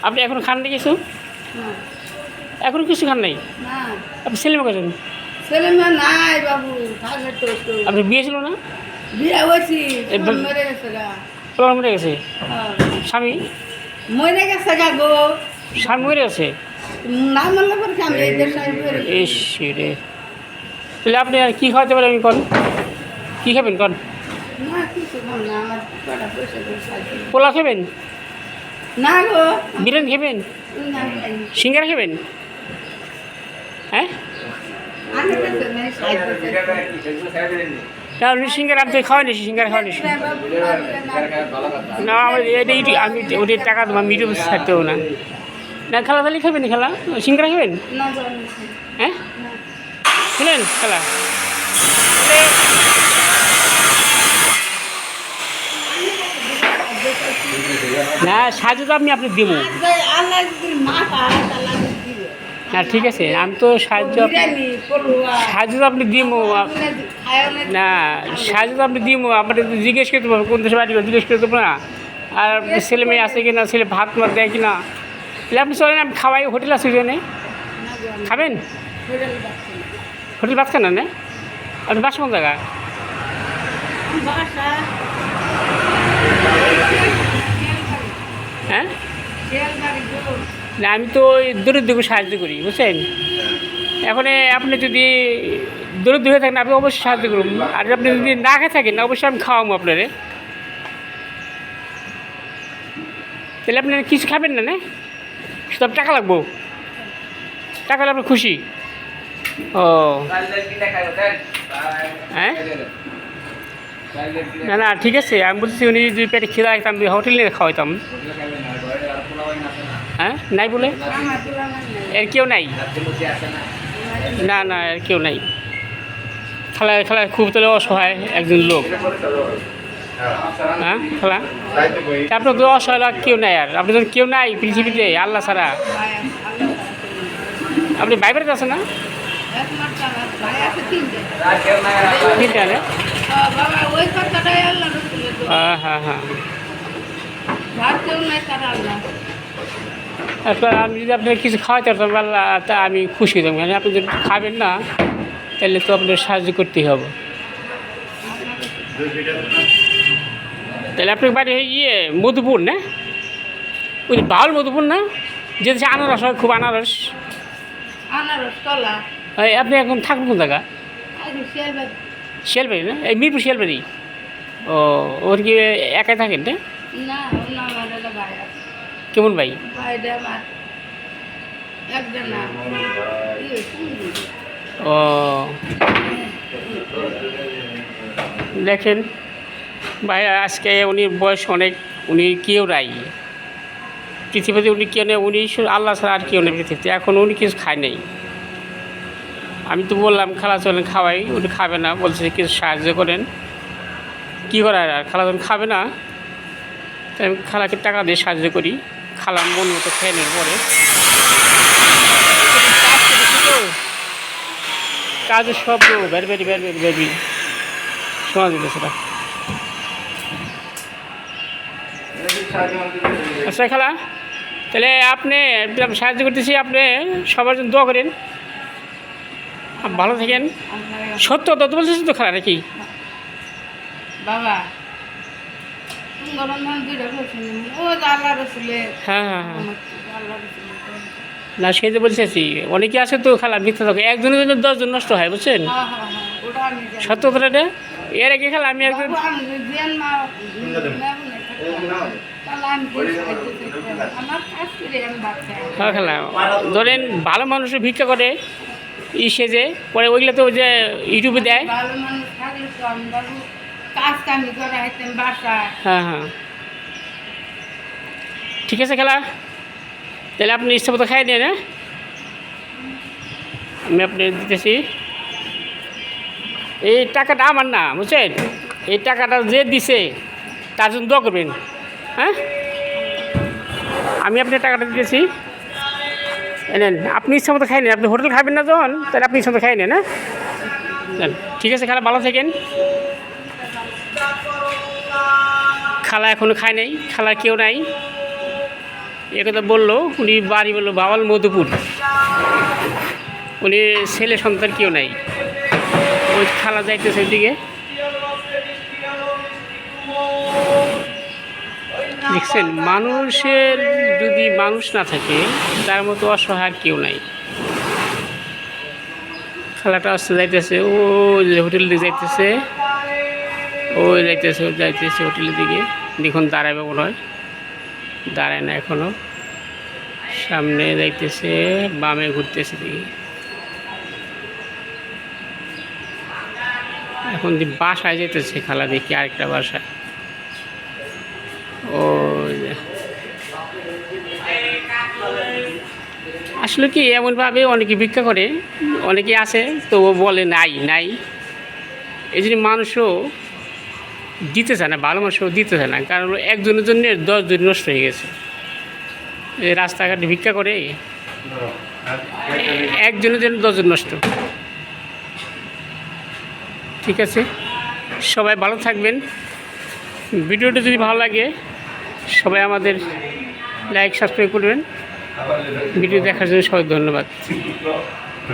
আপনি এখন খান না কিছু? এখন কিছু খান নাই? আপনি ছেলে মেয়ে কজন? ছেলে মেয়ে নাই বাবু, থাকে তো একটু। আপনি বিয়ে ছিল না? বিয়ে হয়েছি, একদম। মরে গেছে গা। পোলা মরে গেছে? স্বামী? মরে গেছে গা গো। স্বামী মরে গেছে? না মরলে পরে কি আমি এই দেশে মরে গেছি। ইস রে, তাহলে আপনি আর কী খাওয়াতে পারেন কন? কী খাবেন কন? না কিছু খাম না, আমার কটা পয়সা করে খাইছি। পোলা খাবেন? না গো। বিরিয়ানি খাবেন? না খাই। সিঙ্গারা খাবেন? হ্যাঁ, আমি কাছে নাই খাইতে। না আপনি সিঙ্গারা আমি তো খাওয়াই নিছি, সিঙ্গারা খাওয়াই নিছি। বাবু না আমার এটা আমি ওদের টাকা দেবো, আমি ইউটিউবে ছাড়তেও না। না খেলা তাহলে খাবেন? খেলা সিঙ্গারা খাবেন? না জানি। হ্যাঁ, না। শুনেন খেলা না সাহায্য তো আপনি দিব। আল্লাহ যদি মা পায় আল্লাহ দিবে। না ঠিক আছে, আমি তো সাহায্য বিরিয়ানি পড়ুয়া সাহায্য তো আপনি দিব না, সাহায্য তো আপনি দিব। আপনি তো জিজ্ঞেস করতে পারবো কোন দেশে বাড়ি জিজ্ঞেস করতে পারবো না। আর আপনার ছেলে মেয়ে আছে কিনা, ছেলে ভাত মাত দেয় কিনা, তাহলে আপনি চলেন আমি খাওয়াই, হোটেল আছে ওখানে খাবেন। হোটেল ভাত খান না? আপনি বাস কোন জায়গা? হ্যাঁ, না আমি তো ওই দরিদ্রকে সাহায্য করি বুঝছেন। এখন আপনি যদি দরিদ্র হয়ে থাকেন আপনি অবশ্যই সাহায্য করুন, আর আপনি যদি না খেয়ে থাকেন অবশ্যই আমি খাওয়াবো আপনারে। তাহলে আপনি কিছু খাবেন না? না সব টাকা লাগবো? টাকা হলে আপনি খুশি? ও হ্যাঁ, না না ঠিক আছে, আমি বলছি উনি যদি পেটে খিদা রাখতাম হোটেল নিয়ে খাওয়াইতাম। হ্যাঁ, নাই বলে এর কেউ নাই? না না এর কেউ নাই। খেলায় খেলায় খুব তাহলে অসহায় একজন লোক। হ্যাঁ খেলা আপনার তো অসহায় লোক কেউ নাই, আর আপনি যখন কেউ নাই পৃথিবীতে আল্লাহ ছাড়া। আপনি বাইরে আছেন না? তিনটা না? হ্যাঁ হ্যাঁ হ্যাঁ। এরপর আমি যদি আপনার কিছু খাওয়াতে পারতাম আল্লাহ, তা আমি খুশি হতাম। মানে আপনি যদি খাবেন না তাহলে তো আপনার সাহায্য করতেই হবে। তাহলে আপনার বাড়ি ইয়ে মধুপুর না? ওই বাউল মধুপুর না, যেতে আনারস হয় খুব, আনারস। আপনি এখন থাকবেন কোন জায়গা? শিয়ালবাড়ি না? এই মিরপুর শিয়ালবাড়ি। ও ওর কি একাই থাকেন না? কেমন ভাই? ও দেখেন ভাই, আজকে উনি বয়স অনেক, উনি কেউ নাই পৃথিবীতে, উনি কেউ নেই, উনি আল্লাহ ছাড়া আর কেউ নেই পৃথিবীতে। এখন উনি কিছু খায় নাই। আমি তো বললাম খালা চলেন খাওয়াই, উনি খাবে না, বলছে কিছু সাহায্য করেন। কী করার আর, খালা যখন খাবে না তাই আমি খালাকে টাকা দিয়ে সাহায্য করি। খালা মন মতো খেয়ে নেওয়ার পরে কাজের শব্দ বের বেরি বের বেরি বেরি শোনা দিল সেটা। আচ্ছা খালা, তাহলে আপনি সাহায্য করতেছি, আপনি সবার জন্য দোয়া করেন, ভালো থাকেন। সত্য তো বলতেছি তো খালা নাকি? বাবা হ্যাঁ হ্যাঁ হ্যাঁ, না সেই তো বলতেছি অনেকে আছে তো খালা মিথ্যা থাকে, একজনের জন্য 10 জন নষ্ট হয় বুঝছেন। সত্য কথাটা এর আগে খালা আমি একজন হ্যাঁ খালা, ধরেন ভালো মানুষের ভিক্ষা করে সেজে পরে ওইগুলো তো যে ইউটিউবে দেয়। হ্যাঁ হ্যাঁ ঠিক আছে খালা, তাহলে আপনি ইচ্ছা মতো খাই দেন। হ্যাঁ আমি আপনি দিতেছি। এই টাকাটা আমার না বুঝছেন, এই টাকাটা যে দিছে তার জন্য দোয়া করবেন। হ্যাঁ আমি আপনার টাকাটা দিতেছি, নেন আপনি ইচ্ছা মতো খাই নেন। আপনি হোটেল খাবেন না যখন, তাহলে আপনি ইচ্ছা মতো খাই নেন। হ্যাঁ ঠিক আছে খালা, ভালো থাকেন। খালা এখনও খায় নাই, খালার কেউ নাই। একথা বললো। উনি বাড়ি বললো বাওয়াল মধুপুর। উনি ছেলে সন্তান কেউ নাই। ওই খালা যাইতেছে ওইদিকে, দেখছেন? মানুষের যদি মানুষ না থাকে তার মতো অসহায় আর কেউ নাই। খালাটা আসতে যাইতেছে, ওই হোটেলের দিকে যাইতেছে, ওই যাইতেছে হোটেলের দিকে। দেখুন দাঁড়াবে মনে হয়, দাঁড়ায় না এখনো। সামনে যাইতেছে, বামে ঘুরতেছে দিকে। এখন বাসায় যেতেছে খালা, দেখি আরেকটা বাসায়। ও আসলে কি এমনভাবে অনেকে ভিক্ষা করে, অনেকে আছে তো বলে নাই নাই। এই জন্য মানুষও দিতে চায় না, ভালো মানুষও দিতে চায় না। কারণ একজনের জন্য 10 জন নষ্ট হয়ে গেছে। এই রাস্তাঘাটে ভিক্ষা করে একজনের জন্য 10 জন নষ্ট। ঠিক আছে, সবাই ভালো থাকবেন। ভিডিওটা যদি ভালো লাগে সবাই আমাদের লাইক সাবস্ক্রাইব করবেন। ভিডিও দেখার জন্য সবাই ধন্যবাদ।